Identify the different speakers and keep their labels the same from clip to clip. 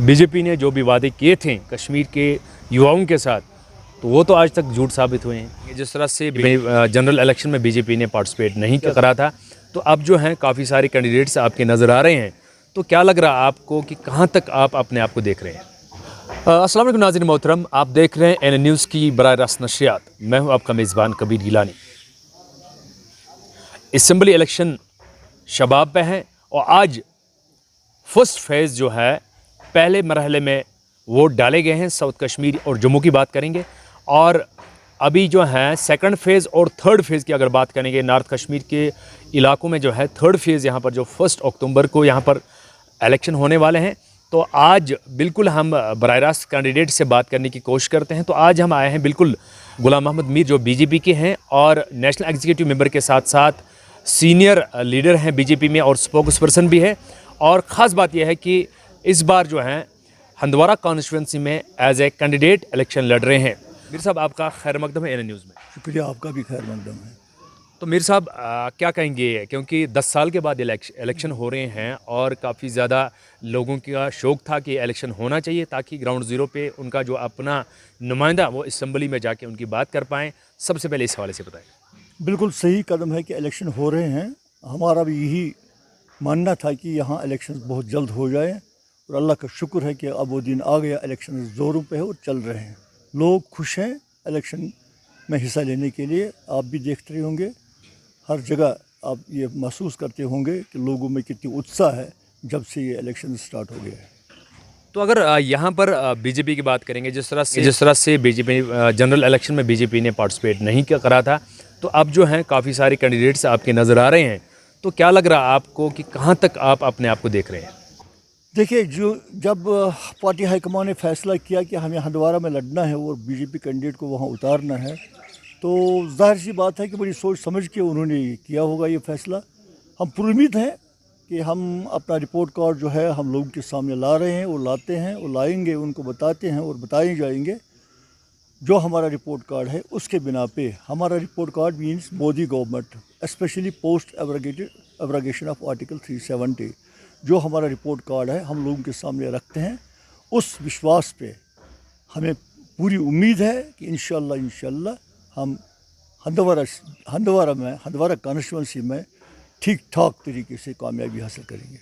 Speaker 1: BJP ने जो भी वादे किए थे कश्मीर के युवाओं के साथ, तो वो तो आज तक झूठ साबित हुए हैं। जिस तरह से जनरल इलेक्शन में बीजेपी ने पार्टिसिपेट नहीं करा था, तो अब जो हैं काफ़ी सारे कैंडिडेट्स आपके नज़र आ रहे हैं, तो क्या लग रहा है आपको कि कहाँ तक आप अपने आप को देख रहे हैं? अस्सलाम वालेकुम नाज़रीन मोहतरम, आप देख रहे हैं एन न्यूज़ की बराह रास्त नशरियात। मैं हूँ आपका मेज़बान कबीर गिलानी। असम्बली इलेक्शन शबाब पे है और आज फर्स्ट फेज़ जो है पहले मरहले में वोट डाले गए हैं। साउथ कश्मीर और जम्मू की बात करेंगे, और अभी जो है सेकंड फेज़ और थर्ड फेज़ की अगर बात करेंगे, नॉर्थ कश्मीर के इलाकों में जो है थर्ड फेज़ यहाँ पर जो 1 अक्टूबर को यहाँ पर इलेक्शन होने वाले हैं। तो आज बिल्कुल हम बराह रास्त कैंडिडेट से बात करने की कोशिश करते हैं। तो आज हम आए हैं बिल्कुल गुलाम मोहम्मद मीर जो बीजेपी के हैं और नेशनल एग्जीक्यूटिव मेंबर के साथ साथ सीनियर लीडर हैं बीजेपी में और स्पोक्स पर्सन भी है। और ख़ास बात यह है कि इस बार जो है हंदवारा कॉन्स्टिट्यूंसी में एज ए कैंडिडेट इलेक्शन लड़ रहे हैं। मीर साहब, आपका खैर मकदम है एन न्यूज़ में।
Speaker 2: शुक्रिया, आपका भी खैर मकदम है।
Speaker 1: तो मीर साहब क्या कहेंगे, क्योंकि 10 साल के बाद इलेक्शन हो रहे हैं और काफ़ी ज़्यादा लोगों का शौक़ था कि इलेक्शन होना चाहिए ताकि ग्राउंड ज़ीरो पे उनका जो अपना नुमाइंदा वो असम्बली में जाके उनकी बात कर पाएँ। सबसे पहले इस हवाले से बताएं।
Speaker 2: बिल्कुल सही कदम है कि इलेक्शन हो रहे हैं। हमारा भी यही मानना था कि यहाँ इलेक्शन बहुत जल्द हो जाए और अल्लाह का शुक्र है कि अब वो दिन आ गया। इलेक्शन ज़ोरों पे है और चल रहे हैं। लोग खुश हैं इलेक्शन में हिस्सा लेने के लिए। आप भी देखते रहे होंगे, हर जगह आप ये महसूस करते होंगे कि लोगों में कितनी उत्साह है जब से ये इलेक्शन स्टार्ट हो गया है।
Speaker 1: तो अगर यहाँ पर बीजेपी की बात करेंगे, जिस तरह से बीजेपी जनरल इलेक्शन में बीजेपी ने पार्टिसिपेट नहीं करा था, तो अब जो हैं काफ़ी सारे कैंडिडेट्स आपके नज़र आ रहे हैं, तो क्या लग रहा है आपको कि कहाँ तक आप अपने आप को देख रहे हैं?
Speaker 2: देखिए, जब पार्टी हाईकमान ने फैसला किया कि हमें हंदवारा में लड़ना है और बीजेपी कैंडिडेट को वहाँ उतारना है, तो जाहिर सी बात है कि बड़ी सोच समझ के उन्होंने किया होगा ये फ़ैसला। हम पुरुमीद हैं कि हम अपना रिपोर्ट कार्ड जो है हम लोगों के सामने ला रहे हैं और लाते हैं और लाएंगे, उनको बताते हैं और बताए जाएंगे। जो हमारा रिपोर्ट कार्ड है उसके बिना पे, हमारा report card means Modi government specially post abrogation of article 370, जो हमारा रिपोर्ट कार्ड है हम लोगों के सामने रखते हैं। उस विश्वास पे हमें पूरी उम्मीद है कि इंशाल्लाह हम हंदवारा कॉन्स्टिट्यूंसी में ठीक ठाक तरीके से कामयाबी हासिल करेंगे।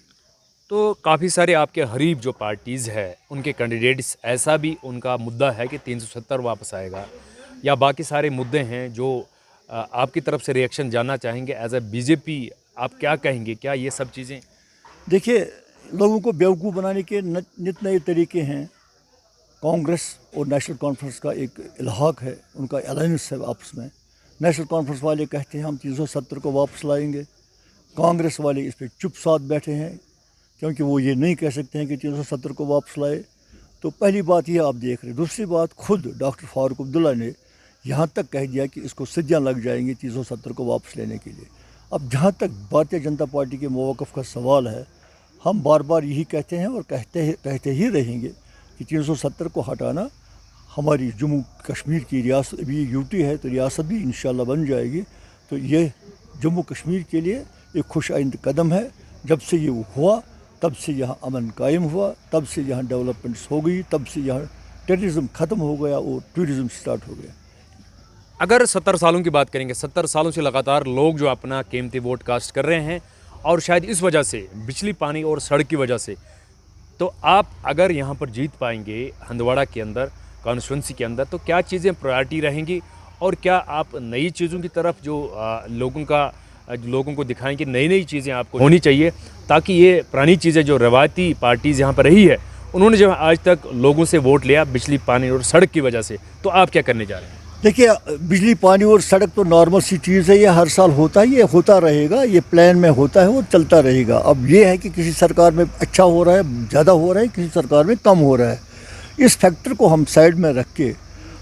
Speaker 1: तो काफ़ी सारे आपके हरीब जो पार्टीज़ है उनके कैंडिडेट्स, ऐसा भी उनका मुद्दा है कि 370 वापस आएगा, या बाकी सारे मुद्दे हैं जो आपकी तरफ से रिएक्शन जानना चाहेंगे एज ए बीजेपी, आप क्या कहेंगे? क्या ये सब चीज़ें?
Speaker 2: देखिए, लोगों को बेवकूफ़ बनाने के नित नए तरीके हैं। कांग्रेस और नेशनल कॉन्फ्रेंस का एक इल्हाक है, उनका अलायंस है आपस में। नेशनल कॉन्फ्रेंस वाले कहते हैं हम 370 को वापस लाएंगे, कांग्रेस वाले इस पर चुप साथ बैठे हैं क्योंकि वो ये नहीं कह सकते हैं कि 370 को वापस लाए। तो पहली बात ये आप देख रहे हैं। दूसरी बात, खुद डॉक्टर फारूक अब्दुल्ला ने यहाँ तक कह दिया कि इसको सिद्धियाँ लग जाएंगी 370 को वापस लेने के लिए। अब जहाँ तक भारतीय जनता पार्टी के मौक़िफ़ का सवाल है, हम बार बार यही कहते हैं और कहते ही रहेंगे कि 370 को हटाना हमारी जम्मू कश्मीर की रियासत, अभी यूटी है तो रियासत भी इंशाल्लाह बन जाएगी। तो ये जम्मू कश्मीर के लिए एक खुश आइंद कदम है। जब से ये हुआ तब से यहाँ अमन कायम हुआ, तब से यहाँ डेवलपमेंट्स हो गई, तब से यहाँ टेररिज्म ख़त्म हो गया और टूरिज़म स्टार्ट हो गया।
Speaker 1: अगर 70 सालों की बात करेंगे, 70 सालों से लगातार लोग जो अपना कीमती वोट कास्ट कर रहे हैं और शायद इस वजह से बिजली, पानी और सड़क की वजह से, तो आप अगर यहाँ पर जीत पाएंगे हंदवाड़ा के अंदर कॉन्स्टिट्यूंसी के अंदर, तो क्या चीज़ें प्रायोरिटी रहेंगी और क्या आप नई चीज़ों की तरफ जो लोगों को दिखाएं कि नई चीज़ें आपको होनी चाहिए, ताकि ये पुरानी चीज़ें जो रवायती पार्टीज़ यहाँ पर रही है उन्होंने जो आज तक लोगों से वोट लिया बिजली, पानी और सड़क की वजह से, तो आप क्या करने जा रहे हैं?
Speaker 2: देखिए, बिजली, पानी और सड़क तो नॉर्मल सी चीज़ है, ये हर साल होता है, ये होता रहेगा, ये प्लान में होता है और चलता रहेगा। अब ये है कि किसी सरकार में अच्छा हो रहा है, ज़्यादा हो रहा है, किसी सरकार में कम हो रहा है। इस फैक्टर को हम साइड में रख के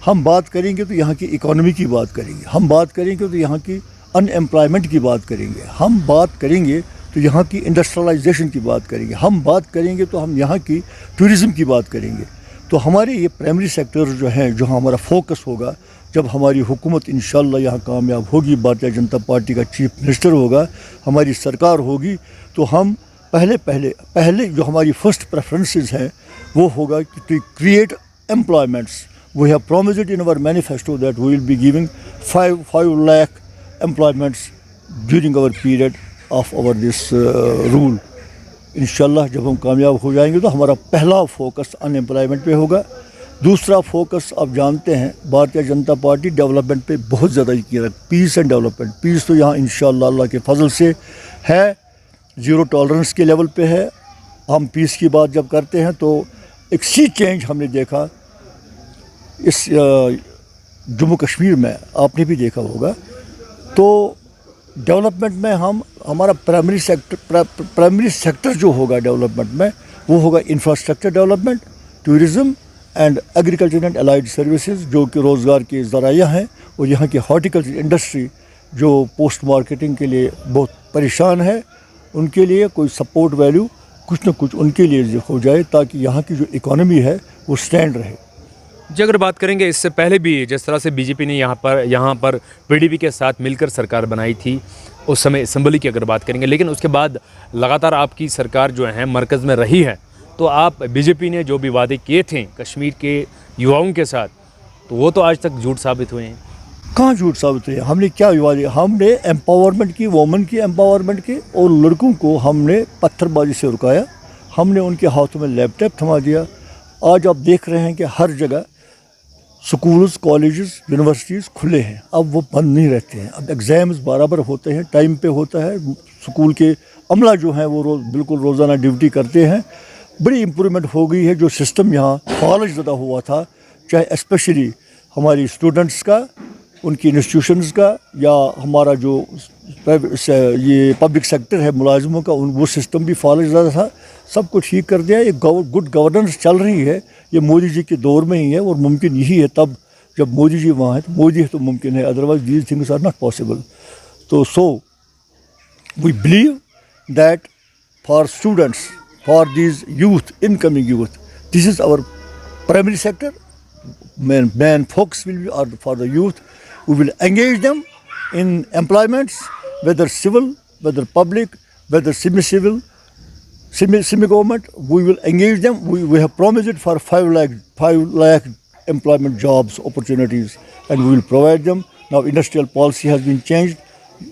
Speaker 2: हम बात करेंगे तो यहाँ की इकोनॉमी की बात करेंगे, हम बात करेंगे तो यहाँ की अनएम्प्लॉयमेंट की बात करेंगे, हम बात करेंगे तो यहाँ की इंडस्ट्रियलाइजेशन की बात करेंगे, हम बात करेंगे तो हम यहाँ की टूरिज़म की बात करेंगे। तो हमारे ये प्राइमरी सेक्टर जो हैं, जो हमारा फोकस होगा, जब हमारी हुकूमत इंशाल्लाह यहाँ कामयाब होगी, भारतीय जनता पार्टी का चीफ मिनिस्टर होगा, हमारी सरकार होगी, तो हम पहले जो हमारी फर्स्ट प्रेफरेंसेस हैं वो होगा कि to create employments. We have promised it in our manifesto that we will be giving 5 lakh employments during our period of our this rule. इंशाल्लाह जब हम कामयाब हो जाएंगे तो हमारा पहला फोकस अनएम्प्लॉयमेंट पे होगा. दूसरा फोकस आप जानते हैं भारतीय जनता पार्टी डेवलपमेंट पे बहुत ज़्यादा यकीन रखती है. Piece and development. पीस तो यहाँ इंशाल्लाह अल्लाह के फजल से है, ज़ीरो टॉलरेंस के लेवल पे है. हम पीस की बात जब करते हैं तो एक सी चेंज हमने देखा इस जम्मू कश्मीर में, आपने भी देखा होगा. तो डेवलपमेंट में हमारा प्राइमरी सेक्टर जो होगा डेवलपमेंट में वो होगा infrastructure development, tourism and agriculture and allied services जो कि रोज़गार के ज़राया हैं. और यहाँ की हॉर्टिकल्चर इंडस्ट्री जो पोस्ट मार्केटिंग के लिए बहुत परेशान है, उनके लिए कोई सपोर्ट वैल्यू कुछ न कुछ उनके लिए हो जाए ताकि यहाँ की जो इकोनॉमी है वो स्टैंड रहे.
Speaker 1: जी अगर बात करेंगे इससे पहले भी जिस तरह से बीजेपी ने यहाँ पर पीडीपी के साथ मिलकर सरकार बनाई थी, उस समय असेंबली की अगर बात करेंगे, लेकिन उसके बाद लगातार आपकी सरकार जो है मरकज़ में रही है. तो आप बीजेपी ने जो भी वादे किए थे कश्मीर के युवाओं के साथ, तो वो तो आज तक झूठ साबित हुए हैं.
Speaker 2: कहाँ झूठ साबित हुए? हमने क्या वादे? हमने एम्पावरमेंट की, वोमेन की एम्पावरमेंट की, और लड़कों को हमने पत्थरबाजी से रुकाया. हमने उनके हाथों में लैपटॉप थमा दिया. आज आप देख रहे हैं कि हर जगह स्कूल्स, कॉलेजेस, यूनिवर्सिटीज़ खुले हैं. अब वो बंद नहीं रहते हैं. अब एग्ज़ाम्स बराबर होते हैं, टाइम पे होता है. स्कूल के अमला जो हैं वो बिल्कुल रोज़ाना ड्यूटी करते हैं. बड़ी इम्प्रूवमेंट हो गई है. जो सिस्टम यहाँ फॉल्ट ज़्यादा हुआ था, चाहे स्पेशली हमारी स्टूडेंट्स का, उनकी इंस्टीट्यूशंस का, या हमारा जो ये पब्लिक सेक्टर है मुलाजिमों का, वो सिस्टम भी फॉल्ट ज़्यादा था. सब कुछ ठीक कर दिया. एक गुड गवर्नेंस चल रही है. ये मोदी जी के दौर में ही है और मुमकिन यही है. तब जब मोदी जी वहाँ हैं तो मोदी है तो मुमकिन है, otherwise these things are not possible. तो so we believe that for students, for these youth, incoming youth, this is our primary sector. main focus will be for the youth. We will engage them in employments, whether civil, whether public, whether semi-civil, semi-government. We will engage them. We have promised it for 5 lakh employment jobs, opportunities, and we will provide them. Now industrial policy has been changed.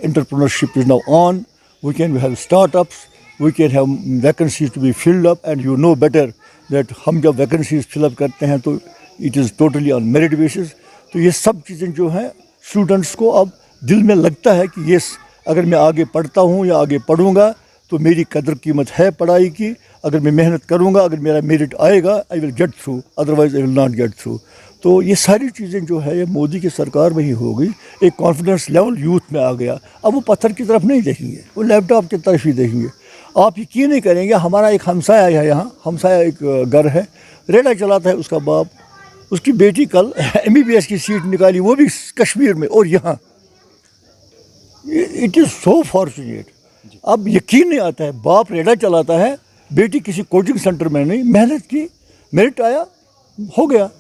Speaker 2: Entrepreneurship is now on. We have startups. We can have vacancies to be filled up, and you know better that हम जब vacancies fill up करते हैं तो it is totally on merit basis. तो ये सब चीज़ें जो हैं स्टूडेंट्स को अब दिल में लगता है कि यस, अगर मैं आगे पढ़ता हूँ या आगे पढ़ूँगा तो मेरी कदर कीमत है पढ़ाई की. अगर मैं मेहनत करूँगा, अगर मेरा मेरिट आएगा, I will get through, otherwise I will not get through. तो ये सारी चीज़ें जो है ये मोदी की सरकार में ही हो गई. एक कॉन्फिडेंस लेवल यूथ में आ गया. अब वो पत्थर की तरफ नहीं देखेंगे, वो लैपटॉप की तरफ ही देखेंगे. आप यकीन नहीं करेंगे, हमारा एक हमसाया है यहाँ, हमसाया एक घर है, रेड़ा चलाता है उसका बाप, उसकी बेटी कल MBBS की सीट निकाली, वो भी कश्मीर में. और यहाँ इट इज़ सो फॉर्चुनेट. अब यकीन नहीं आता है, बाप रेड़ा चलाता है, बेटी किसी कोचिंग सेंटर में नहीं, मेहनत की, मेरिट आया, हो गया.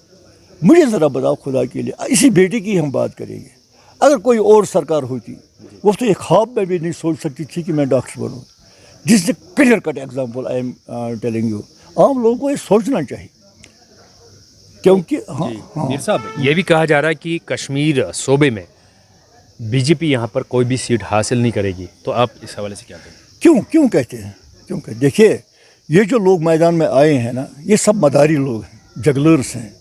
Speaker 2: मुझे ज़रा बताओ खुदा के लिए, इसी बेटी की हम बात करेंगे. अगर कोई और सरकार होती, वो तो एक ख्वाब में भी नहीं सोच सकती थी कि मैं डॉक्टर बनूँ. This is clear cut example I am telling you. आम लोगों को ये सोचना चाहिए, क्योंकि
Speaker 1: मीर साहब ये भी कहा जा रहा है कि कश्मीर सूबे में बीजेपी यहाँ पर कोई भी सीट हासिल नहीं करेगी. तो आप इस हवाले से क्या कहें?
Speaker 2: क्यों कहते हैं? देखिए, ये जो लोग मैदान में आए हैं ना, ये सब मदारी लोग हैं, जगलर्स हैं.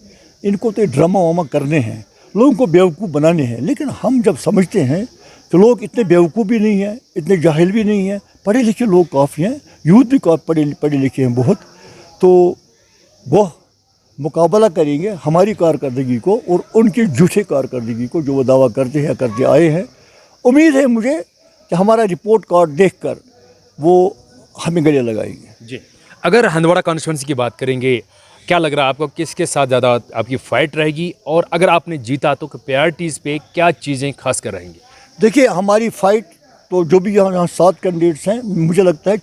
Speaker 2: इनको तो ड्रामा वामा करने हैं, लोगों को बेवकूफ़ बनाने हैं. लेकिन हम जब समझते हैं तो लोग इतने बेवकूफ़ भी नहीं हैं, इतने जाहिल भी नहीं हैं, पढ़े लिखे लोग काफ़ी हैं, यूथ भी पढ़े लिखे हैं बहुत. तो वो मुकाबला करेंगे हमारी कारकर्दगी को और उनकी झूठे कारकर्दगी को जो वो दावा करते हैं, करते आए हैं. उम्मीद है मुझे कि हमारा रिपोर्ट कार्ड देखकर वो हमें गले लगाएंगे.
Speaker 1: जी, अगर हंदवाड़ा कॉन्स्टिट्यूंसी की बात करेंगे, क्या लग रहा है आपको, किसके साथ ज़्यादा आपकी फ़ाइट रहेगी, और अगर आपने जीता तो प्रायोरिटीज़ पे क्या चीज़ें खास कर रहेंगी?
Speaker 2: देखिए, हमारी फ़ाइट तो जो भी यहाँ 7 कैंडिडेट्स हैं, मुझे लगता है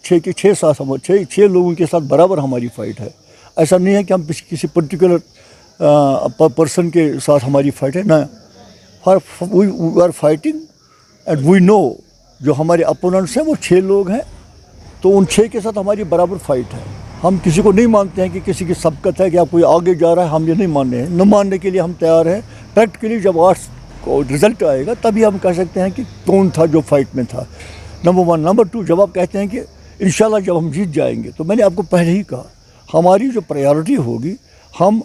Speaker 2: 6 लोगों के साथ बराबर हमारी फ़ाइट है. ऐसा नहीं है कि हम किसी पर्टिकुलर पर्सन के साथ हमारी फ़ाइट है ना. We are fighting and we know जो हमारे अपोनेंट्स हैं वो 6 लोग हैं. तो उन 6 के साथ हमारी बराबर फाइट है। हम किसी को नहीं मानते हैं कि किसी की सबकत है कि आप कोई आगे जा रहा है, हम ये नहीं मान रहे हैं, न मानने के लिए हम तैयार हैं। प्रैक्टिकली जब 8 को रिजल्ट आएगा तभी हम कह सकते हैं कि कौन था जो फाइट में था, नंबर 1। नंबर 2, जब आप कहते हैं कि इंशाल्लाह जब हम जीत जाएंगे, तो मैंने आपको पहले ही कहा हमारी जो प्रायोरिटी होगी, हम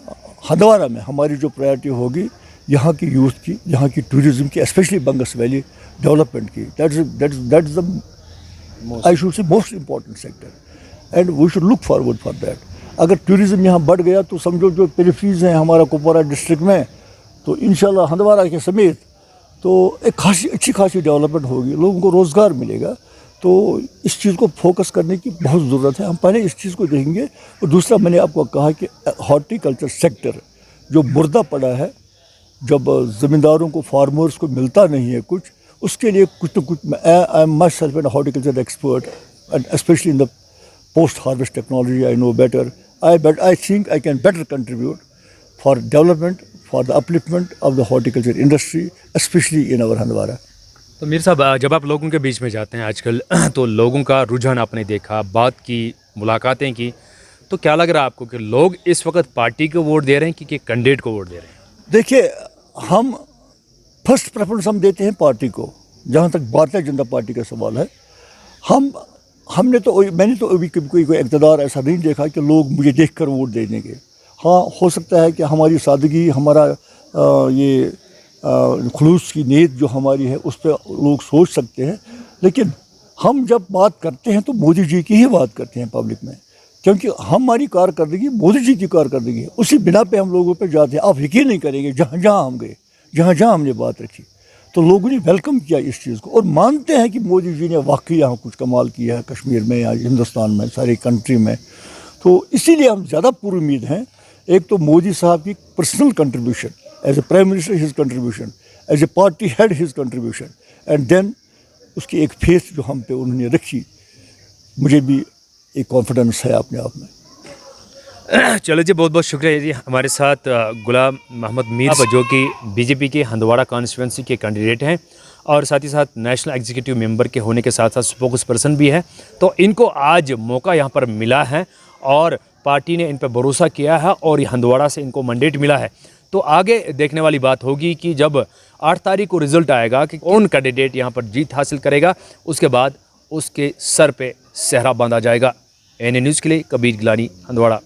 Speaker 2: हंदवारा में हमारी जो प्रायोरिटी होगी यहाँ की यूथ की, यहाँ की टूरिज़्म की, स्पेशली बंगस वैली डेवलपमेंट की, that's the I should say most important sector and we should look forward for that. अगर टूरिज़्म यहाँ बढ़ गया तो समझो जो पेरिफेरीज हैं हमारा कुपवारा डिस्ट्रिक्ट में, तो इंशाल्लाह हंदवारा के समेत तो एक अच्छी खासी डेवलपमेंट होगी, लोगों को रोज़गार मिलेगा। तो इस चीज़ को फोकस करने की बहुत ज़रूरत है। हम पहले इस चीज़ को देखेंगे। और दूसरा, मैंने आपको कहा कि हॉर्टिकल्चर सेक्टर जो मुर्दा पड़ा है, जब ज़मींदारों को, फार्मर्स को मिलता नहीं है कुछ, उसके लिए कुछ तो कुछ, I am myself an horticulture expert and specially in the post harvest technology I know better, I think I can better contribute for development, for the upliftment of the horticulture industry specially in our Handwara.
Speaker 1: तो मीर साहब, जब आप लोगों के बीच में जाते हैं आजकल तो लोगों का रुझान आपने देखा, बात की, मुलाकातें की, तो क्या लग रहा है आपको कि लोग इस वक्त पार्टी को वोट दे रहे हैं कि कैंडिडेट को वोट दे रहे हैं?
Speaker 2: देखिए, हम फर्स्ट प्रेफरेंस हम देते हैं पार्टी को। जहाँ तक भारतीय जनता पार्टी का सवाल है, मैंने तो अभी कभी कोई इक़्तिदार ऐसा नहीं देखा कि लोग मुझे देखकर वोट दे देंगे। हाँ, हो सकता है कि हमारी सादगी, हमारा ये खुलूस की नीयत जो हमारी है उस पर लोग सोच सकते हैं, लेकिन हम जब बात करते हैं तो मोदी जी की ही बात करते हैं पब्लिक में, क्योंकि हमारी कारकर्दगी मोदी जी की कारकर्दगी है। उसी बिना पे हम लोगों पे जाते हैं। आप यकीन नहीं करेंगे, जहाँ जहाँ हम गए, जहाँ जहाँ हमने बात रखी, तो लोगों ने वेलकम किया इस चीज़ को और मानते हैं कि मोदी जी ने वाकई यहाँ कुछ कमाल किया है कश्मीर में या हिंदुस्तान में, सारी कंट्री में। तो इसीलिए हम ज़्यादा पूरी उम्मीद हैं। एक तो मोदी साहब की personal contribution, as a prime minister his contribution, as a party head his contribution, and then उसकी एक फेथ जो हम पे उन्होंने रखी, मुझे भी एक कॉन्फिडेंस है अपने आप में।
Speaker 1: चलो जी, बहुत बहुत शुक्रिया जी। हमारे साथ गुलाम मोहम्मद मीर, जो कि बीजेपी के हंदवाड़ा कॉन्स्टिट्यूंसी के कैंडिडेट हैं और साथ ही साथ नेशनल एग्जीक्यूटिव मेंबर के होने के साथ साथ स्पोक्स पर्सन भी है। तो इनको आज मौका यहाँ पर मिला है और पार्टी ने इन पर भरोसा किया है और ये हंदवाड़ा से इनको मैंडेट मिला है। तो आगे देखने वाली बात होगी कि जब 8 तारीख को रिजल्ट आएगा कि कौन कैंडिडेट यहाँ पर जीत हासिल करेगा, उसके बाद उसके सर पे सेहरा बांधा जाएगा। एन न्यूज़ के लिए कबीर गिलानी, हंदवाड़ा।